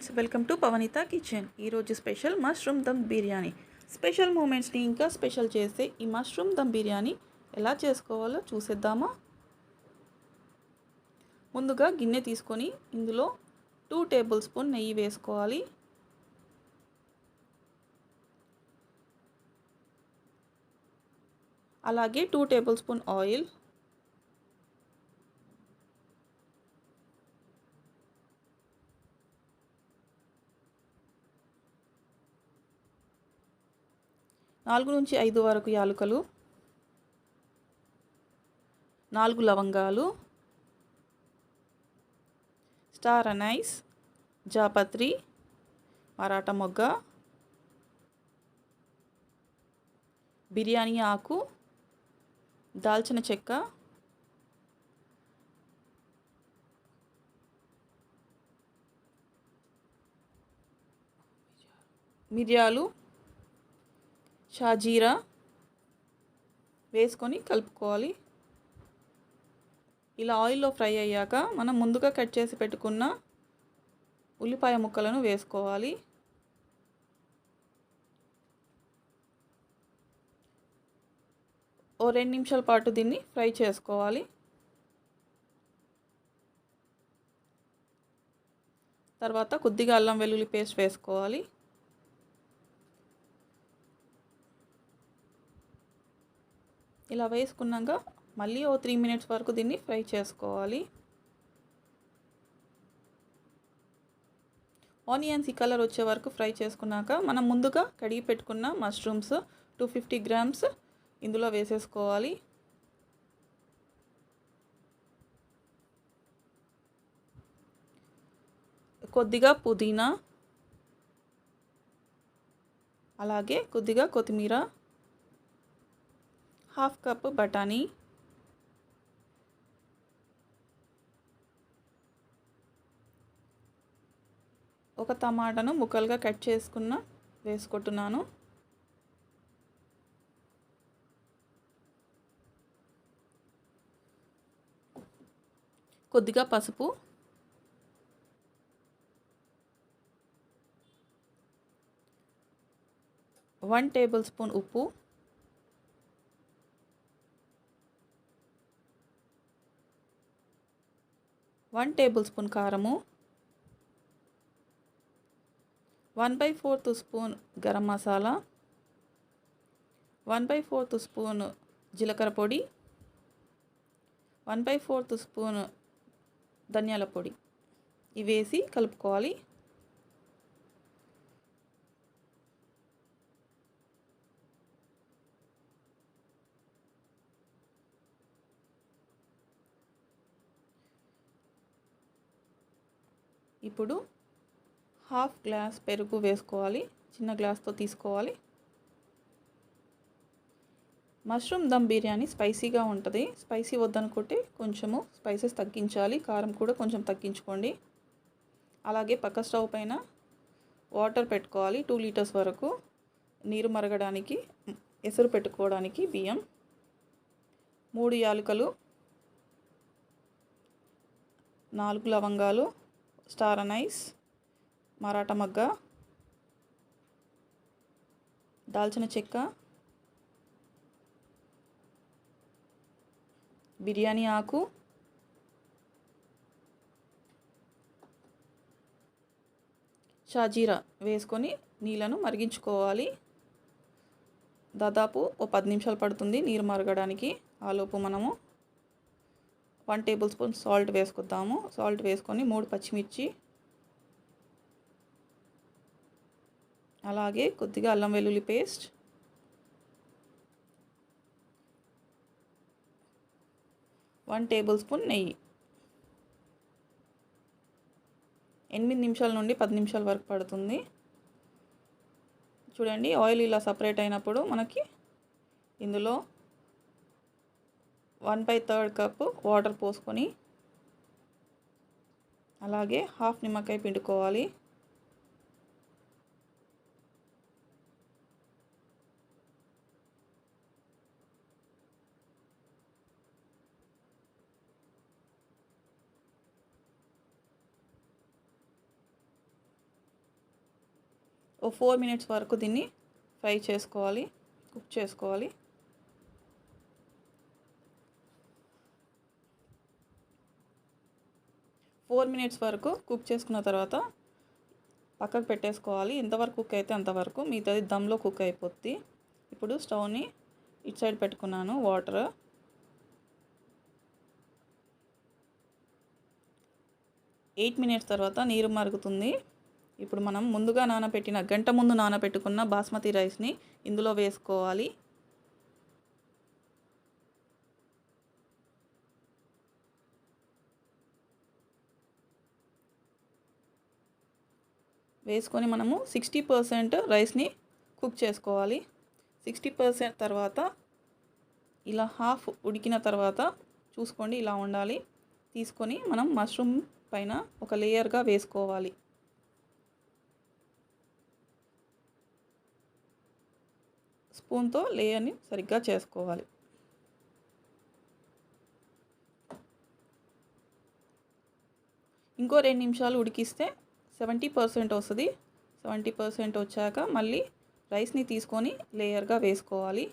Friends, welcome to Pavanitha kitchen. ఈరోజు special mushroom dum biryani. Special మూమెంట్స్ని ఇంకా స్పెషల్ చేసే ఈ మష్రూమ్ దమ్ బిర్యానీ ఎలా చేసుకోవాలో చూసేద్దామా. ముందుగా గిన్నె తీసుకొని ఇందులో 2 టేబుల్ స్పూన్ నెయ్యి వేసుకోవాలి. అలాగే 2 టేబుల్ స్పూన్ ఆయిల్, నాలుగు నుంచి 5 వరకు యాలకులు, 4 లవంగాలు, స్టార్ అనైస్, జాపత్రి, మరాఠా మొగ్గ, బిర్యానీ ఆకు, దాల్చిన చెక్క, మిరియాలు, షాజీరా వేసుకొని కలుపుకోవాలి. ఇలా ఆయిల్లో ఫ్రై అయ్యాక మనం ముందుగా కట్ చేసి పెట్టుకున్న ఉల్లిపాయ ముక్కలను వేసుకోవాలి. ఓ 2 నిమిషాల పాటు దీన్ని ఫ్రై చేసుకోవాలి. తర్వాత కొద్దిగా అల్లం వెల్లుల్లి పేస్ట్ వేసుకోవాలి. ఇలా వేసుకున్నాక మళ్ళీ ఓ 3 మినిట్స్ వరకు దీన్ని ఫ్రై చేసుకోవాలి. ఆనియన్స్ ఈ కలర్ వచ్చే వరకు ఫ్రై చేసుకున్నాక మనం ముందుగా కడిగి పెట్టుకున్న మష్రూమ్స్ 250 గ్రామ్స్ ఇందులో వేసేసుకోవాలి. కొద్దిగా పుదీనా, అలాగే కొద్దిగా కొత్తిమీర, హాఫ్ కప్ బఠానీ, ఒక టమాటాను ముక్కలుగా కట్ చేసుకున్న వేసుకుంటున్నాను. కొద్దిగా పసుపు, వన్ టేబుల్ స్పూన్ ఉప్పు, వన్ టేబుల్ స్పూన్ కారము, 1/4 స్పూన్ గరం మసాలా, 1/4 స్పూన్ జీలకర్ర పొడి, 1/4 స్పూన్ ధనియాల పొడి ఇవి వేసి కలుపుకోవాలి. ఇప్పుడు హాఫ్ గ్లాస్ పెరుగు వేసుకోవాలి. చిన్న గ్లాస్తో తీసుకోవాలి. మష్రూమ్ దమ్ బిర్యానీ స్పైసీగా ఉంటుంది. స్పైసీ వద్దనుకుంటే కొంచెము స్పైసెస్ తగ్గించాలి. కారం కూడా కొంచెం తగ్గించుకోండి. అలాగే పక్క స్టవ్ పైన వాటర్ పెట్టుకోవాలి. 2 లీటర్స్ వరకు నీరు మరగడానికి, ఎసురు పెట్టుకోవడానికి బియ్యం, 3 యాలకులు, 4 లవంగాలు, స్టార్ అనైస్, మరాఠా మొగ్గ, దాల్చిన చెక్క, బిర్యానీ ఆకు, షాజీరా వేసుకొని నీళ్ళను మరిగించుకోవాలి. దాదాపు ఓ 10 నిమిషాలు పడుతుంది నీరు మరగడానికి. ఆలోపు మనము 1 టేబుల్ స్పూన్ సాల్ట్ వేసుకుందాము. సాల్ట్ వేసుకొని 3 పచ్చిమిర్చి, అలాగే కొద్దిగా అల్లం వెల్లుల్లి పేస్ట్, 1 టేబుల్ స్పూన్ నెయ్యి. 8 నిమిషాల నుండి 10 నిమిషాల వరకు పడుతుంది. చూడండి, ఆయిల్ ఇలా సపరేట్ అయినప్పుడు మనకి ఇందులో 1/3 కప్ వాటర్ పోసుకొని అలాగే హాఫ్ నిమ్మకాయ పిండుకోవాలి. ఓ 4 మినిట్స్ వరకు దీన్ని ఫ్రై చేసుకోవాలి, కుక్ చేసుకోవాలి. ఫోర్ మినిట్స్ వరకు కుక్ చేసుకున్న తర్వాత పక్కకు పెట్టేసుకోవాలి. ఎంతవరకు కుక్ అయితే అంతవరకు, మిగతాది దమ్లో కుక్ అయిపోద్ది. ఇప్పుడు స్టవ్ని ఇటు సైడ్ పెట్టుకున్నాను. వాటర్ 8 మినిట్స్ తర్వాత నీరు మరుగుతుంది. ఇప్పుడు మనం ముందుగా గంట ముందు నానబెట్టుకున్న బాస్మతి రైస్ని ఇందులో వేసుకోవాలి. వేసుకొని మనము 60% రైస్ని కుక్ చేసుకోవాలి. 60% తర్వాత ఇలా హాఫ్ ఉడికిన తర్వాత చూసుకోండి, ఇలా ఉండాలి. తీసుకొని మనం మష్రూమ్ పైన ఒక లేయర్గా వేసుకోవాలి. స్పూన్తో లేయర్ని సరిగ్గా చేసుకోవాలి. ఇంకో 2 నిమిషాలు ఉడికిస్తే 70% వస్తుంది. 70% వచ్చాక మళ్ళీ రైస్ని తీసుకొని లేయర్గా వేసుకోవాలి.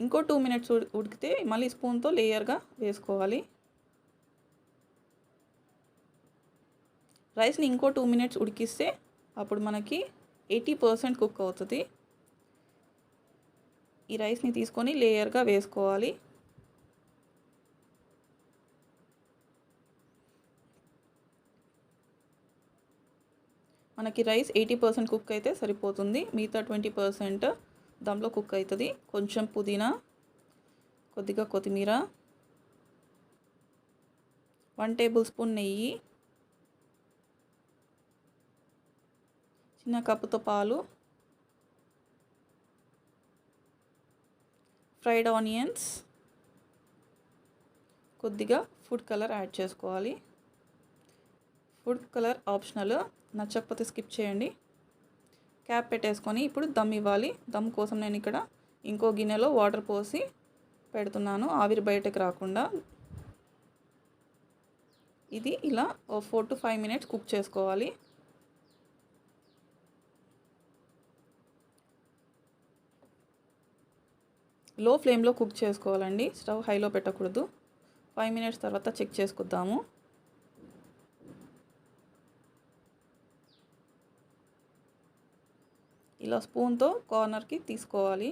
ఇంకో 2 మినిట్స్ ఉడికితే మళ్ళీ స్పూన్తో లేయర్గా వేసుకోవాలి. రైస్ని ఇంకో 2 మినిట్స్ ఉడికిస్తే అప్పుడు మనకి 80% కుక్ అవుతుంది. ఈ రైస్ని తీసుకొని లేయర్గా వేసుకోవాలి. మనకి రైస్ 80% కుక్ అయితే సరిపోతుంది. మిగతా 20% దమ్లో కుక్ అవుతుంది. కొంచెం పుదీనా, కొద్దిగా కొత్తిమీర, 1 టేబుల్ స్పూన్ నెయ్యి, చిన్న కప్పుతో పాలు, ఫ్రైడ్ ఆనియన్స్, కొద్దిగా ఫుడ్ కలర్ యాడ్ చేసుకోవాలి. ఫుడ్ కలర్ ఆప్షనల్, నచ్చకపోతే స్కిప్ చేయండి. క్యాప్ పెట్టేసుకొని ఇప్పుడు దమ్ ఇవ్వాలి. దమ్ కోసం నేను ఇక్కడ ఇంకో గిన్నెలో వాటర్ పోసి పెడుతున్నాను, ఆవిరి బయటకు రాకుండా. ఇది ఇలా 4 to 5 మినిట్స్ కుక్ చేసుకోవాలి. లో ఫ్లేమ్లో కుక్ చేసుకోవాలండి, స్టవ్ హైలో పెట్టకూడదు. 5 మినిట్స్ తర్వాత చెక్ చేసుకుందాము. ఇలా స్పూన్తో కార్నర్కి తీసుకోవాలి,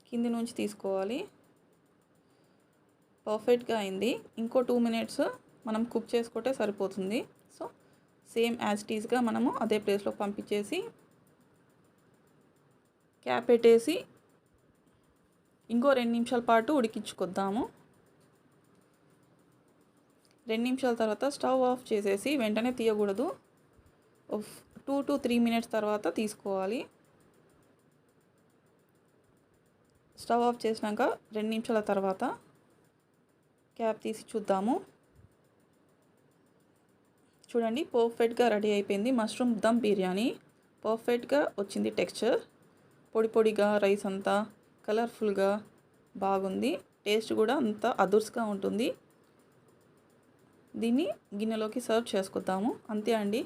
కింది నుంచి తీసుకోవాలి. పర్ఫెక్ట్గా అయింది. ఇంకో 2 మినిట్స్ మనం కుక్ చేసుకుంటే సరిపోతుంది. సో సేమ్ యాజ్ ఇట్ ఈస్గా మనము అదే ప్లేస్లో పంపించేసి క్యాప్ పెట్టేసి ఇంకో 2 నిమిషాల పాటు ఉడికించుకొద్దాము. 2 నిమిషాల తర్వాత స్టవ్ ఆఫ్ చేసేసి వెంటనే తీయకూడదు. 2 to 3 మినిట్స్ తర్వాత తీసుకోవాలి. స్టవ్ ఆఫ్ చేసినాక 2 నిమిషాల తర్వాత క్యాప్ తీసి చూద్దాము. చూడండి, పర్ఫెక్ట్గా రెడీ అయిపోయింది. మష్రూమ్ దమ్ బిర్యానీ పర్ఫెక్ట్గా వచ్చింది. టెక్స్చర్ పొడి పొడిగా, రైస్ అంతా కలర్ఫుల్గా బాగుంది. టేస్ట్ కూడా అంత అదుర్స్గా ఉంటుంది. దీన్ని గిన్నెలోకి సర్వ్ చేసుకుందాము. అంతే అండి,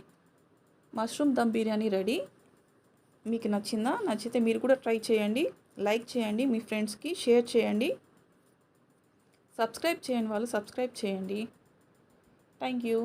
మష్రూమ్ దమ్ బిర్యానీ రెడీ. మీకు నచ్చిందా? నచ్చితే మీరు కూడా ట్రై చేయండి. లైక్ చేయండి, మీ ఫ్రెండ్స్కి షేర్ చేయండి. సబ్స్క్రైబ్ చేయని వాళ్ళు సబ్స్క్రైబ్ చేయండి. Thank you.